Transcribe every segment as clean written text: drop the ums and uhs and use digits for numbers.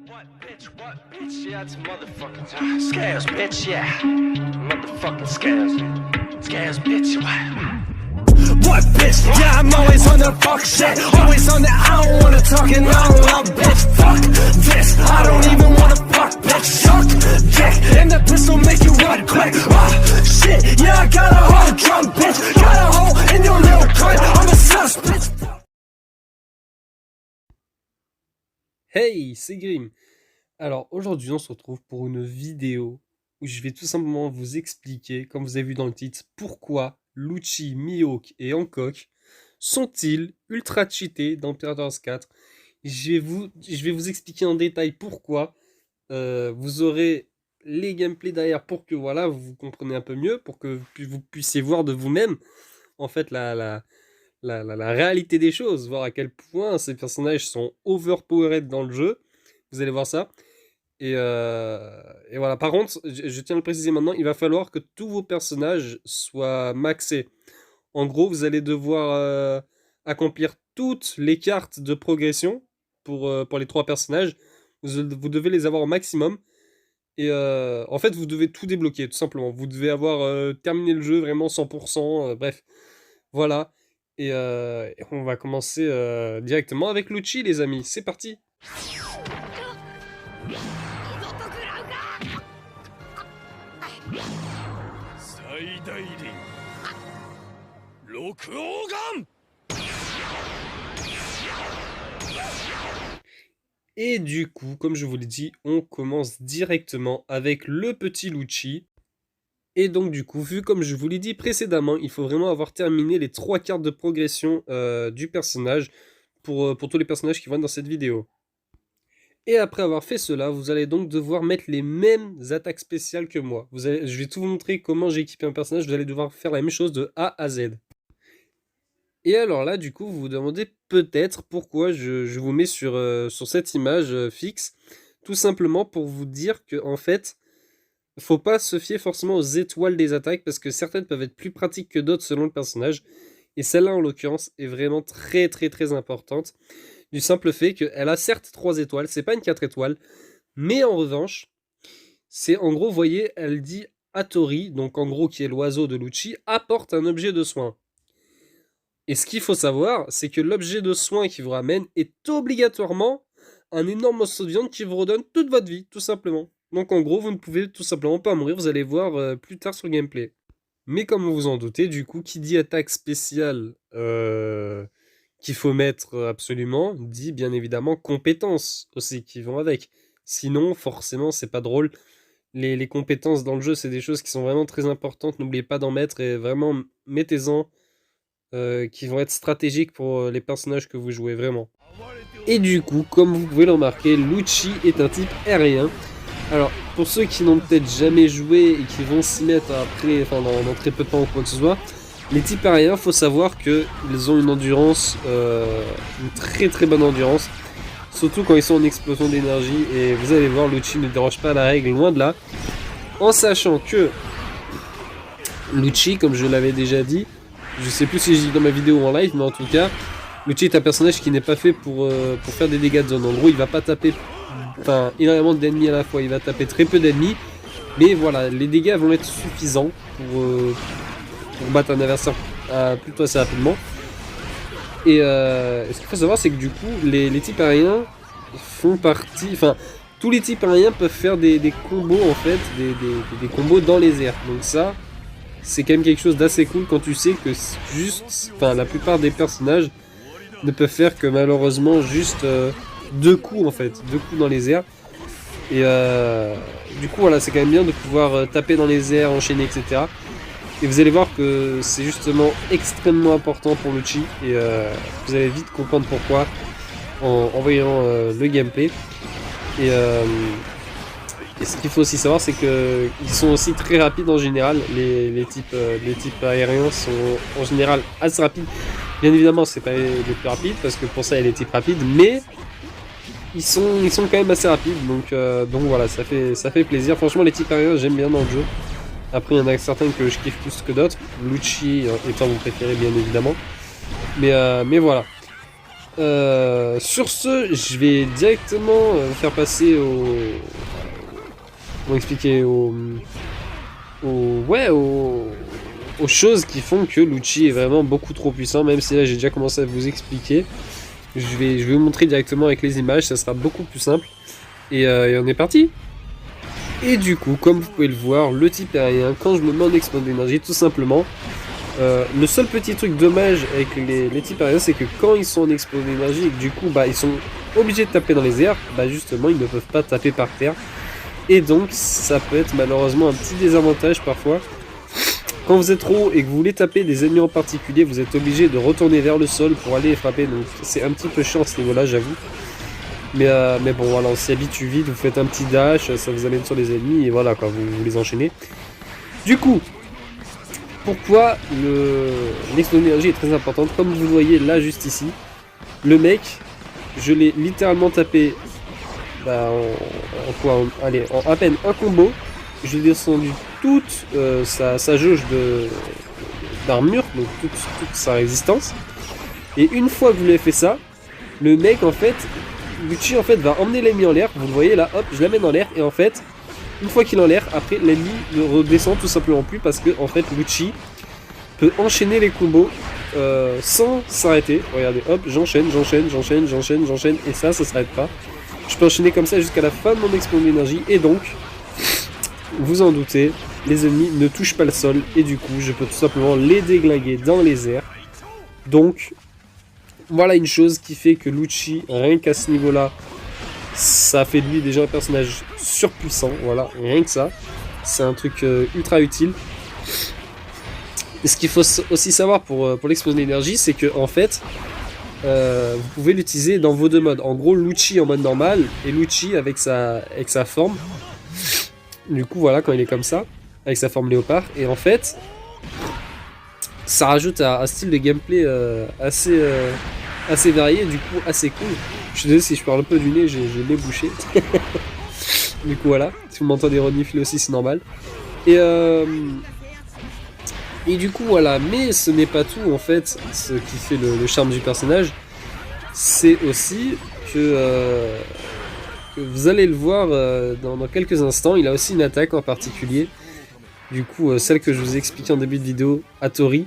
What bitch, what bitch, yeah, it's motherfucking time. Scales, bitch, yeah. Motherfucking scales. Scales, bitch, what bitch, yeah, I'm always on the fuck shit. Always on the, I don't wanna talk and I don't love bitch. Fuck this, I don't even wanna fuck bitch. Suck dick, and the pistol make you run quick. Shit, yeah, I got a whole drum, bitch. Got a hole in your little cunt. I'm a sus, bitch. Hey, c'est Grim. Alors aujourd'hui on se retrouve pour une vidéo où je vais tout simplement vous expliquer, comme vous avez vu dans le titre, pourquoi Lucci, Mihawk et Hancock sont-ils ultra cheatés dans Pirate 4. Je vais vous expliquer en détail pourquoi. Vous aurez les gameplays derrière pour que voilà, vous compreniez un peu mieux, pour que vous puissiez voir de vous-même en fait la réalité des choses, voir à quel point ces personnages sont overpowered dans le jeu. Vous allez voir ça. Et voilà. Par contre, je tiens à le préciser maintenant, il va falloir que tous vos personnages soient maxés. En gros, vous allez devoir accomplir toutes les cartes de progression pour les 3 personnages. Vous devez les avoir au maximum. Et en fait, vous devez tout débloquer, tout simplement. Vous devez avoir terminé le jeu vraiment 100%. Bref, voilà. Et on va commencer directement avec Lucci, les amis. C'est parti! Et du coup, comme je vous l'ai dit, on commence directement avec le petit Lucci. Et donc du coup, vu comme je vous l'ai dit précédemment, il faut vraiment avoir terminé les 3 cartes de progression du personnage pour tous les personnages qui vont être dans cette vidéo. Et après avoir fait cela, vous allez donc devoir mettre les mêmes attaques spéciales que moi. Je vais tout vous montrer comment j'ai équipé un personnage, vous allez devoir faire la même chose de A à Z. Et alors là, du coup, vous vous demandez peut-être pourquoi je vous mets sur cette image fixe. Tout simplement pour vous dire que en fait, faut pas se fier forcément aux étoiles des attaques parce que certaines peuvent être plus pratiques que d'autres selon le personnage. Et celle-là, en l'occurrence, est vraiment très très très importante. Du simple fait qu'elle a certes 3 étoiles, c'est pas une 4 étoiles, mais en revanche, c'est en gros, vous voyez, elle dit Hattori, donc en gros qui est l'oiseau de Lucci, apporte un objet de soin. Et ce qu'il faut savoir, c'est que l'objet de soin qui vous ramène est obligatoirement un énorme morceau de viande qui vous redonne toute votre vie, tout simplement. Donc en gros, vous ne pouvez tout simplement pas mourir, vous allez voir plus tard sur le gameplay. Mais comme vous vous en doutez, du coup, qui dit attaque spéciale qu'il faut mettre absolument, dit bien évidemment compétences aussi qui vont avec. Sinon, forcément, c'est pas drôle. Les compétences dans le jeu, c'est des choses qui sont vraiment très importantes, n'oubliez pas d'en mettre et vraiment mettez-en qui vont être stratégiques pour les personnages que vous jouez vraiment. Et du coup, comme vous pouvez le remarquer, Lucci est un type aérien. Alors, pour ceux qui n'ont peut-être jamais joué et qui vont s'y mettre après, enfin dans très peu de temps ou quoi que ce soit, les types aériens, faut savoir qu'ils ont une endurance, une très très bonne endurance, surtout quand ils sont en explosion d'énergie. Et vous allez voir, Lucci ne déroge pas à la règle, loin de là, en sachant que Lucci, comme je l'avais déjà dit, je sais plus si j'ai dit dans ma vidéo ou en live, mais en tout cas, Lucci est un personnage qui n'est pas fait pour faire des dégâts de zone. En gros, il va pas taper énormément d'ennemis à la fois, il va taper très peu d'ennemis, mais voilà, les dégâts vont être suffisants pour battre un adversaire plutôt assez rapidement. Et ce qu'il faut savoir, c'est que du coup, les types aériens font partie, enfin, tous les types aériens peuvent faire des combos en fait, des combos dans les airs. Donc ça, c'est quand même quelque chose d'assez cool quand tu sais que juste, la plupart des personnages ne peuvent faire que malheureusement juste 2 coups en fait, 2 coups dans les airs. Et du coup voilà, c'est quand même bien de pouvoir taper dans les airs, enchaîner, etc. Et vous allez voir que c'est justement extrêmement important pour Lucci. Et vous allez vite comprendre pourquoi en voyant le gameplay. Et ce qu'il faut aussi savoir, c'est qu'ils sont aussi très rapides en général. Les types aériens sont en général assez rapides. Bien évidemment, c'est pas les plus rapides parce que pour ça, il y a les types rapides, mais ils sont quand même assez rapides. Donc voilà, ça fait plaisir. Franchement, les types aériens, j'aime bien dans le jeu. Après, il y en a certains que je kiffe plus que d'autres. Lucci étant mon préféré, bien évidemment. Mais voilà. Sur ce, je vais directement faire passer au... Comment expliquer aux choses qui font que Lucci est vraiment beaucoup trop puissant, même si là j'ai déjà commencé à vous expliquer. Je vais vous montrer directement avec les images, ça sera beaucoup plus simple. Et on est parti. Et du coup, comme vous pouvez le voir, le type aérien, quand je me mets en explosion d'énergie, tout simplement, le seul petit truc dommage avec les types aériens, c'est que quand ils sont en explosion d'énergie et que du coup, bah, ils sont obligés de taper dans les airs, bah justement, ils ne peuvent pas taper par terre. Et donc, ça peut être malheureusement un petit désavantage parfois. Quand vous êtes trop et que vous voulez taper des ennemis en particulier, vous êtes obligé de retourner vers le sol pour aller les frapper. Donc, c'est un petit peu chiant à ce niveau-là, j'avoue. Mais bon, voilà, on s'y habitue vite, vous faites un petit dash, ça vous amène sur les ennemis, et voilà, quoi, vous les enchaînez. Du coup, pourquoi l'explosion d'énergie est très importante? Comme vous le voyez là, juste ici, le mec, je l'ai littéralement tapé bah, en à peine un combo, je l'ai descendu toute sa jauge d'armure, donc toute sa résistance, et une fois que vous lui avez fait ça, le mec, en fait... Lucci en fait va emmener l'ennemi en l'air, vous le voyez là, hop, je l'amène en l'air et en fait, une fois qu'il est en l'air, après l'ennemi ne redescend tout simplement plus parce que en fait Lucci peut enchaîner les combos sans s'arrêter. Regardez, hop, j'enchaîne et ça s'arrête pas. Je peux enchaîner comme ça jusqu'à la fin de mon explosion d'énergie et donc, vous en doutez, les ennemis ne touchent pas le sol et du coup je peux tout simplement les déglinguer dans les airs. Donc, voilà une chose qui fait que Lucci, rien qu'à ce niveau-là, ça fait de lui déjà un personnage surpuissant, voilà, rien que ça. C'est un truc ultra utile. Et ce qu'il faut aussi savoir pour l'explosion d'énergie, c'est que en fait, vous pouvez l'utiliser dans vos deux modes. En gros, Lucci en mode normal et Lucci avec sa forme. Du coup, voilà, quand il est comme ça, avec sa forme léopard. Et en fait, ça rajoute un style de gameplay assez varié, du coup assez cool. Je suis désolé si je parle un peu du nez, j'ai le nez bouché. Du coup voilà, si vous m'entendez renifler aussi c'est normal. Et du coup voilà, mais ce n'est pas tout en fait, ce qui fait le charme du personnage, c'est aussi que vous allez le voir dans quelques instants, il a aussi une attaque en particulier. Du coup celle que je vous ai expliqué en début de vidéo, Hattori.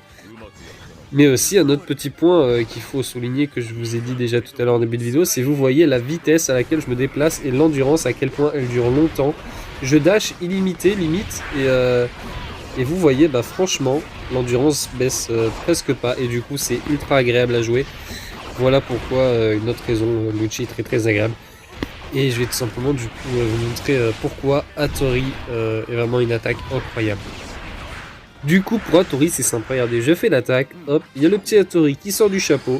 Mais aussi un autre petit point qu'il faut souligner, que je vous ai dit déjà tout à l'heure en début de vidéo, c'est vous voyez la vitesse à laquelle je me déplace et l'endurance, à quel point elle dure longtemps. Je dash illimité limite et vous voyez bah franchement l'endurance baisse presque pas et du coup c'est ultra agréable à jouer. Voilà pourquoi une autre raison, Lucci est très très agréable. Et je vais tout simplement du coup vous montrer pourquoi Hattori est vraiment une attaque incroyable. Du coup, pour Hattori, c'est simple. Regardez, je fais l'attaque, hop, il y a le petit Hattori qui sort du chapeau.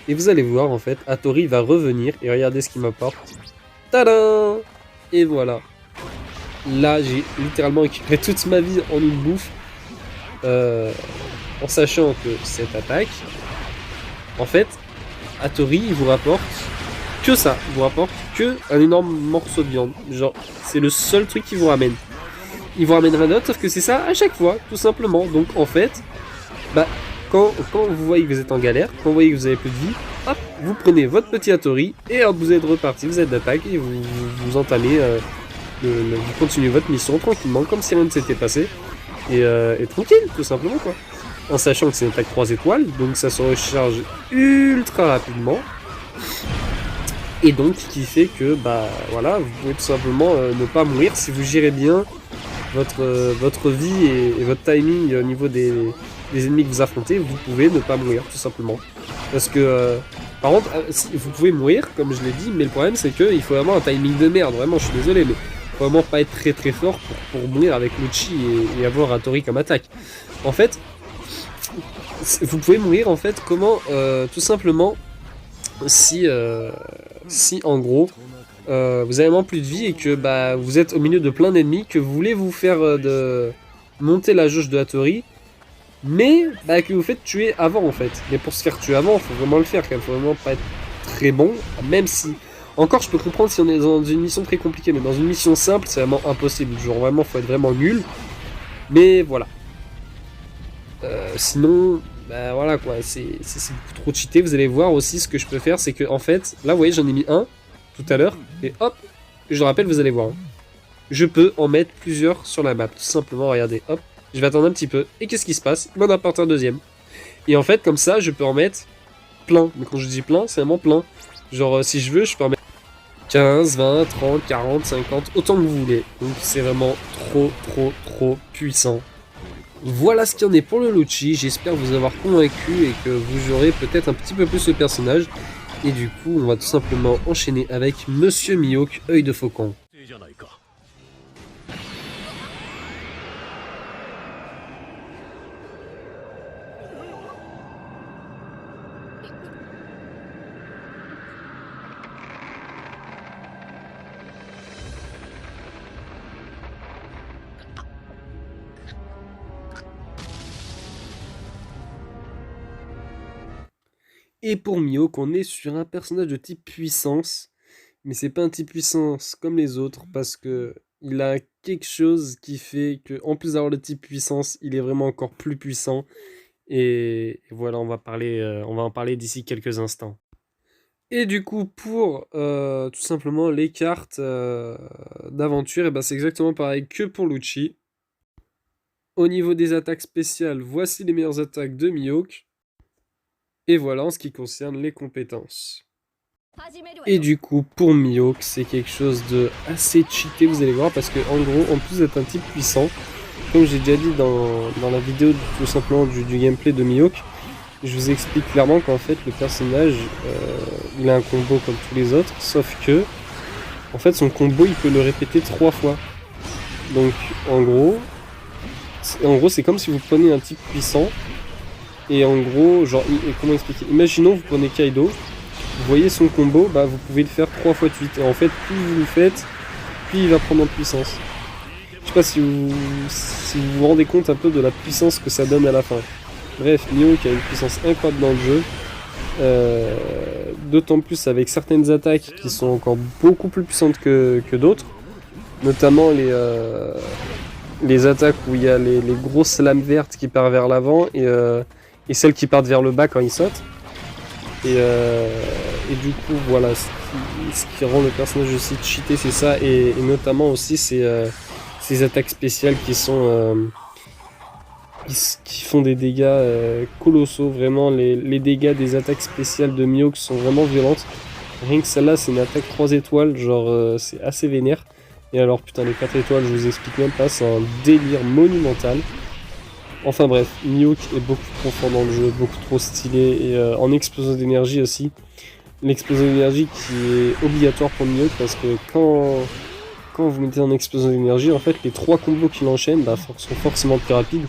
Et vous allez voir, en fait, Hattori va revenir. Et regardez ce qu'il m'apporte. Tadam! Et voilà. Là, j'ai littéralement récupéré toute ma vie en une bouffe. En sachant que cette attaque, en fait, Hattori, il vous rapporte que ça. Il vous rapporte que un énorme morceau de viande. Genre, c'est le seul truc qu'il vous ramène. Il vous ramène rien d'autre, sauf que c'est ça à chaque fois, tout simplement. Donc en fait, bah, quand vous voyez que vous êtes en galère, quand vous voyez que vous avez plus de vie, hop, vous prenez votre petit Hattori et hop, vous êtes reparti, vous êtes d'attaque et vous entamez, vous continuez votre mission tranquillement, comme si rien ne s'était passé. Et tranquille, tout simplement quoi. En sachant que c'est une attaque 3 étoiles, donc ça se recharge ultra rapidement. Et donc, qui fait que, bah voilà, vous pouvez tout simplement ne pas mourir si vous gérez bien votre vie et votre timing au niveau des ennemis que vous affrontez, vous pouvez ne pas mourir tout simplement. Parce que par contre, vous pouvez mourir comme je l'ai dit, mais le problème c'est qu'il faut vraiment un timing de merde, vraiment je suis désolé, mais il faut vraiment pas être très très fort pour mourir avec Lucci et avoir Hattori comme attaque. En fait, vous pouvez mourir en fait comment tout simplement si en gros vous avez vraiment plus de vie et que bah, vous êtes au milieu de plein d'ennemis, que vous voulez vous faire monter la jauge de Hattori, mais bah, que vous faites tuer avant en fait. Mais pour se faire tuer avant, il faut vraiment le faire quand même, faut vraiment pas être très bon, même si... Encore je peux comprendre si on est dans une mission très compliquée, mais dans une mission simple c'est vraiment impossible, genre vraiment faut être vraiment nul. Mais voilà. Sinon, bah voilà quoi, c'est beaucoup trop cheaté. Vous allez voir aussi ce que je peux faire, c'est que en fait, là vous voyez j'en ai mis un tout à l'heure, et hop, je le rappelle, vous allez voir. Hein. Je peux en mettre plusieurs sur la map, tout simplement, regardez, hop. Je vais attendre un petit peu, et qu'est-ce qui se passe? Il m'en apporte un deuxième. Et en fait, comme ça, je peux en mettre plein. Mais quand je dis plein, c'est vraiment plein. Genre, si je veux, je peux en mettre 15, 20, 30, 40, 50, autant que vous voulez. Donc c'est vraiment trop puissant. Voilà ce qu'il y en est pour le Lucci, j'espère vous avoir convaincu et que vous jouerez peut-être un petit peu plus le personnage. Et du coup, on va tout simplement enchaîner avec Monsieur Mihawk, œil de faucon. Et pour Mihawk, on est sur un personnage de type puissance. Mais c'est pas un type puissance comme les autres parce que il a quelque chose qui fait que, en plus d'avoir le type puissance, il est vraiment encore plus puissant. Et voilà, on va en parler d'ici quelques instants. Et du coup, pour tout simplement les cartes d'aventure, et ben c'est exactement pareil que pour Lucci. Au niveau des attaques spéciales, voici les meilleures attaques de Mihawk. Et voilà en ce qui concerne les compétences. Et du coup, pour Mihawk, c'est quelque chose de assez cheaté, vous allez voir, parce que en gros, en plus d'être un type puissant, comme j'ai déjà dit dans la vidéo tout simplement du gameplay de Mihawk, je vous explique clairement qu'en fait le personnage, il a un combo comme tous les autres, sauf que, en fait son combo il peut le répéter 3 fois. Donc en gros, c'est comme si vous prenez un type puissant, et en gros, genre, comment expliquer? Imaginons vous prenez Kaido, vous voyez son combo, bah vous pouvez le faire 3 fois de suite. Et en fait, plus vous le faites, plus il va prendre en puissance. Je sais pas si vous vous rendez compte un peu de la puissance que ça donne à la fin. Bref, Mihawk a une puissance incroyable dans le jeu. D'autant plus avec certaines attaques qui sont encore beaucoup plus puissantes que d'autres. Notamment les attaques où il y a les grosses lames vertes qui partent vers l'avant et celles qui partent vers le bas quand il saute. Et du coup, voilà, ce qui rend le personnage aussi cheaté, c'est ça. Et notamment aussi ces attaques spéciales qui sont... qui font des dégâts colossaux. Vraiment, les dégâts des attaques spéciales de Mihawk sont vraiment violentes. Rien que celle-là, c'est une attaque 3 étoiles, genre c'est assez vénère. Et alors, putain, les 4 étoiles, je vous explique même pas, c'est un délire monumental. Enfin bref, Mihawk est beaucoup trop fort dans le jeu, beaucoup trop stylé, et en explosion d'énergie aussi. L'explosion d'énergie qui est obligatoire pour Mihawk, parce que quand vous mettez en explosion d'énergie, en fait, les 3 combos qu'il enchaîne sont forcément plus rapides,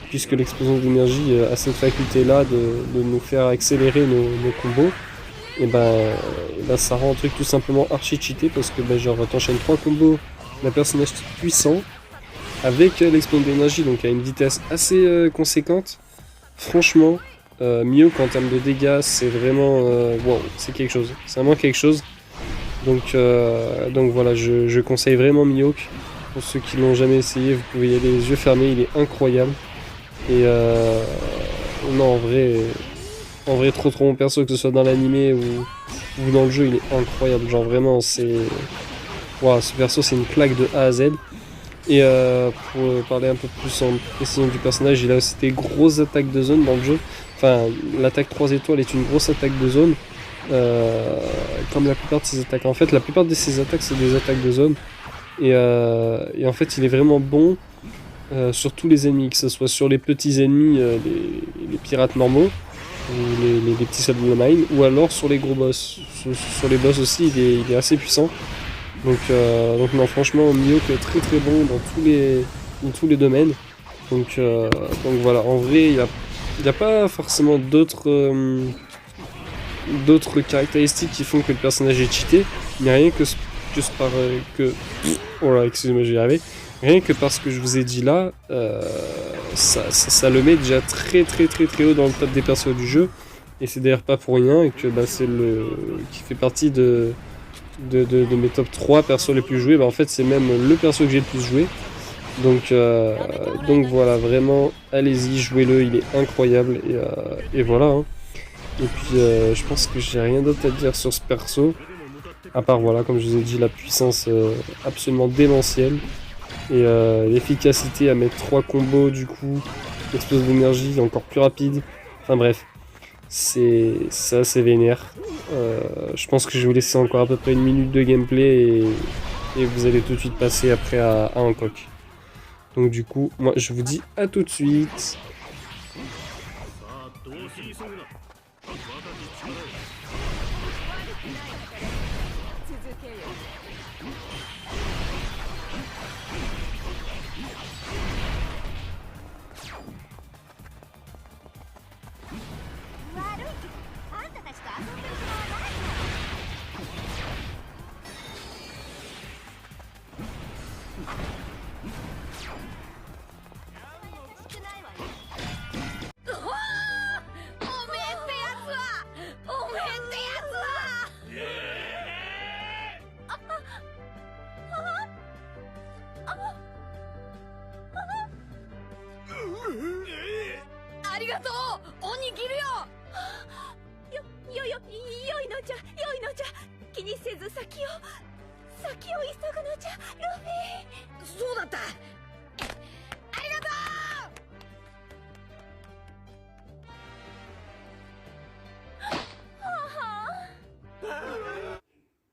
puisque l'explosion d'énergie a cette faculté-là de nous faire accélérer nos combos. Et ça rend un truc tout simplement archi cheaté, parce que genre t'enchaînes 3 combos d'un personnage puissant, avec l'explosion d'énergie, donc à une vitesse assez conséquente. Franchement, Mihawk en termes de dégâts, c'est vraiment... wow, c'est quelque chose. C'est vraiment quelque chose. Donc voilà, je conseille vraiment Mihawk. Pour ceux qui l'ont jamais essayé, vous pouvez y aller les yeux fermés, il est incroyable. Et non, en vrai trop bon perso, que ce soit dans l'animé ou dans le jeu, il est incroyable. Genre vraiment, c'est... Wow, ce perso, c'est une claque de A à Z. Et pour parler un peu plus en précision du personnage, il a aussi des grosses attaques de zone dans le jeu. Enfin, l'attaque 3 étoiles est une grosse attaque de zone. Comme la plupart de ses attaques. En fait, la plupart de ses attaques, c'est des attaques de zone. Et en fait, il est vraiment bon sur tous les ennemis, que ce soit sur les petits ennemis, les pirates normaux, ou les petits soldats de mine, ou alors sur les gros boss. Sur les boss aussi, il est assez puissant. Donc non, franchement, Mihawk est très très bon dans tous les domaines. Donc voilà, en vrai, il n'y a pas forcément d'autres caractéristiques qui font que le personnage est cheaté, mais rien que oh là, excusez-moi, j'y arrivé. Rien que parce que je vous ai dit là, ça le met déjà très haut dans le top des persos du jeu. Et c'est d'ailleurs pas pour rien, et que c'est qui fait partie de mes top 3 persos les plus joués. En fait, c'est même le perso que j'ai le plus joué. Donc voilà, vraiment, allez-y, jouez-le, il est incroyable, et voilà, hein. Et puis je pense que j'ai rien d'autre à dire sur ce perso, à part voilà, comme je vous ai dit, la puissance absolument démentielle, et l'efficacité à mettre 3 combos du coup, l'explosion d'énergie encore plus rapide, enfin bref, c'est assez vénère. Je pense que je vais vous laisser encore à peu près 1 minute de gameplay, et vous allez tout de suite passer après à Hancock. Donc du coup, moi je vous dis à tout de suite.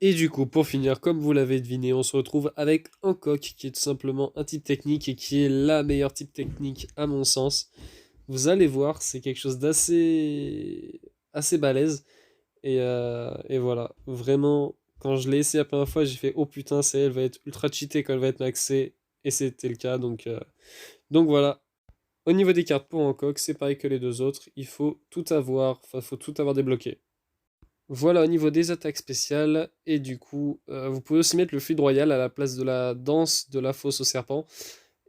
Et du coup, pour finir, comme vous l'avez deviné, on se retrouve avec Hancock, qui est tout simplement un type technique et qui est la meilleure type technique à mon sens. Vous allez voir, c'est quelque chose assez balèze. Et voilà, vraiment, quand je l'ai essayé la première fois, j'ai fait oh putain, elle va être ultra cheatée quand elle va être maxée. Et c'était le cas, donc voilà. Au niveau des cartes pour Hancock, c'est pareil que les deux autres, il faut tout avoir, enfin, faut tout avoir débloqué. Voilà au niveau des attaques spéciales, et du coup, vous pouvez aussi mettre le fluide royal à la place de la danse de la fosse au serpent.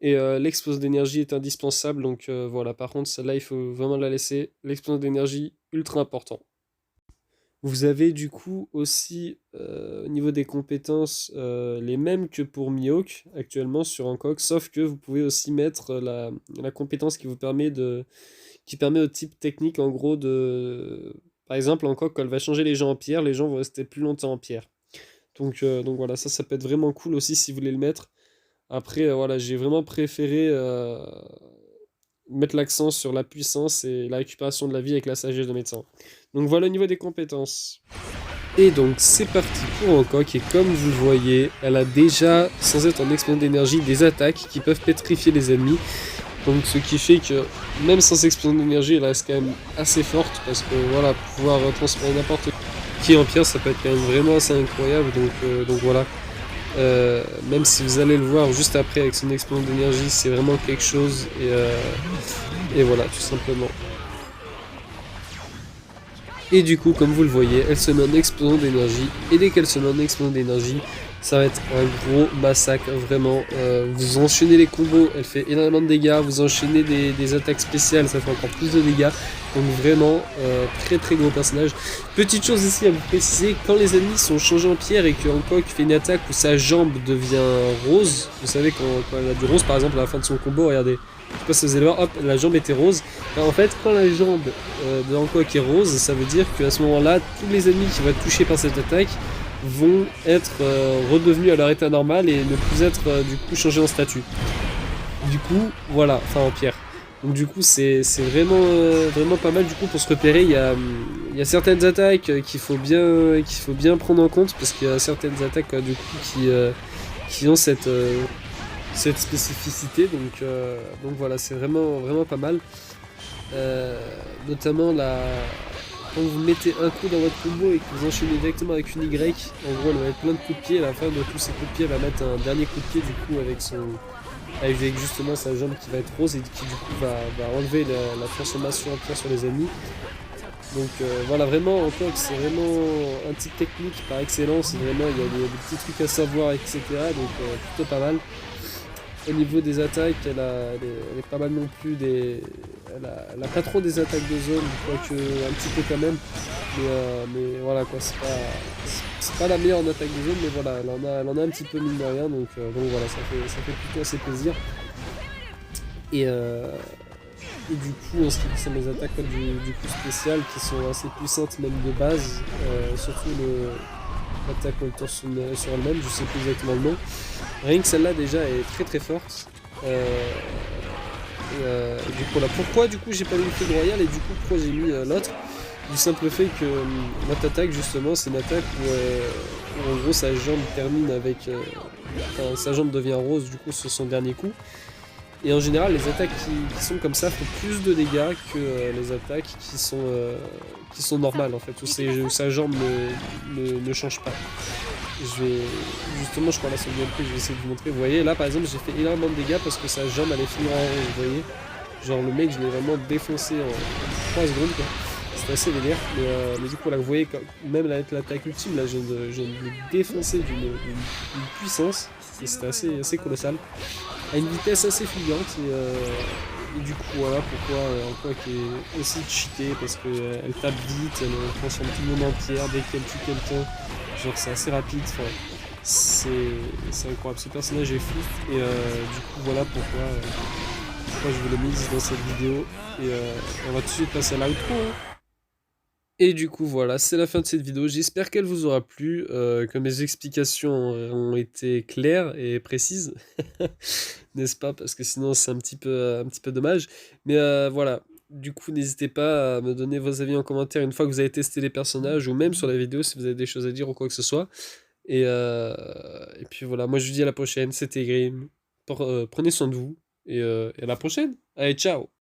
Et l'explosion d'énergie est indispensable, donc voilà, par contre, celle-là, il faut vraiment la laisser. L'explosion d'énergie, ultra important. Vous avez du coup aussi, au niveau des compétences, les mêmes que pour Mihawk actuellement sur Hancock, sauf que vous pouvez aussi mettre la compétence qui permet au type technique en gros de... Par exemple, Hancock, quand elle va changer les gens en pierre, les gens vont rester plus longtemps en pierre. Donc voilà, ça peut être vraiment cool aussi si vous voulez le mettre. Après, voilà, j'ai vraiment préféré mettre l'accent sur la puissance et la récupération de la vie avec la sagesse de médecin. Donc voilà au niveau des compétences. Et donc c'est parti pour Hancock, et comme vous le voyez, elle a déjà, sans être en explosion d'énergie, des attaques qui peuvent pétrifier les ennemis. Donc ce qui fait que même sans explosion d'énergie, elle reste quand même assez forte, parce que voilà, pouvoir transformer n'importe qui en pierre, ça peut être quand même vraiment assez incroyable. Donc voilà. Même si vous allez le voir juste après avec son explosion d'énergie, c'est vraiment quelque chose, et voilà, tout simplement. Et du coup, comme vous le voyez, elle se met en explosion d'énergie, et dès qu'elle se met en explosion d'énergie, ça va être un gros massacre, vraiment. Vous enchaînez les combos, elle fait énormément de dégâts, vous enchaînez des attaques spéciales, ça fait encore plus de dégâts. Donc vraiment, très très gros personnage. Petite chose ici à vous préciser, quand les ennemis sont changés en pierre et que Hancock fait une attaque où sa jambe devient rose, vous savez quand elle a du rose par exemple à la fin de son combo, regardez, je sais pas si vous allez voir, hop, la jambe était rose. Alors, en fait, quand la jambe de Hancock est rose, ça veut dire qu'à ce moment-là, tous les ennemis qui vont être touchés par cette attaque vont être redevenus à leur état normal et ne plus être du coup changés en statue. Du coup, voilà, enfin en pierre. Donc du coup, c'est vraiment pas mal du coup pour se repérer. Il y a certaines attaques qu'il faut bien prendre en compte, parce qu'il y a certaines attaques du coup qui ont cette spécificité. Donc voilà, c'est vraiment pas mal. Notamment quand vous mettez un coup dans votre combo et que vous enchaînez directement avec une Y, en gros elle va mettre plein de coups de pied, à la fin de tous ces coups de pied elle va mettre un dernier coup de pied du coup avec justement sa jambe qui va être rose, et qui du coup va enlever la transformation en pierre sur les ennemis. Donc voilà, vraiment Hancock c'est vraiment un type technique par excellence, vraiment il y a des petits trucs à savoir, etc. Donc plutôt pas mal. Au niveau des attaques, elle est pas mal non plus elle a pas trop des attaques de zone, quoique un petit peu quand même. Mais voilà quoi, c'est pas la meilleure en attaque de zone, mais voilà, elle en a un petit peu mine de rien, donc voilà, ça fait plutôt assez plaisir. Et, euh, et du coup, en ce qui concerne les attaques du coup spéciales, qui sont assez puissantes même de base, surtout l'attaque quand elle tourne sur elle-même, je sais plus exactement le nom. Rien que celle-là déjà est très très forte. Et du coup, là, pourquoi du coup j'ai pas mis le Field Royal et du coup pourquoi j'ai mis l'autre? Du simple fait que notre attaque justement c'est une attaque où en gros sa jambe termine avec... enfin sa jambe devient rose du coup sur son dernier coup. Et en général les attaques qui sont comme ça font plus de dégâts que les attaques qui sont normales en fait, où sa jambe ne change pas. Justement je crois là sur le gameplay je vais essayer de vous montrer. Vous voyez là par exemple j'ai fait énormément de dégâts parce que sa jambe allait finir en rose, vous voyez. Genre le mec je l'ai vraiment défoncé en 3 secondes quoi. C'était assez délire, mais du coup là vous voyez même avec l'attaque ultime là je viens de le défoncer d'une puissance, c'était assez colossal, à une vitesse assez fulgurante et du coup voilà pourquoi Hancock est aussi cheaté, parce qu'elle elle tape vite, elle transforme tout le monde en pierre dès qu'elle tue quelqu'un, genre c'est assez rapide, enfin, c'est incroyable, ce personnage est fou et du coup voilà pourquoi je vous l'ai mis dans cette vidéo et on va tout de suite passer à l'outro. Et du coup voilà, c'est la fin de cette vidéo, j'espère qu'elle vous aura plu, que mes explications ont été claires et précises, n'est-ce pas? Parce que sinon c'est un petit peu dommage, mais voilà, du coup n'hésitez pas à me donner vos avis en commentaire une fois que vous avez testé les personnages, ou même sur la vidéo si vous avez des choses à dire ou quoi que ce soit, et puis voilà, moi je vous dis à la prochaine, c'était Grim, prenez soin de vous, et à la prochaine, allez ciao!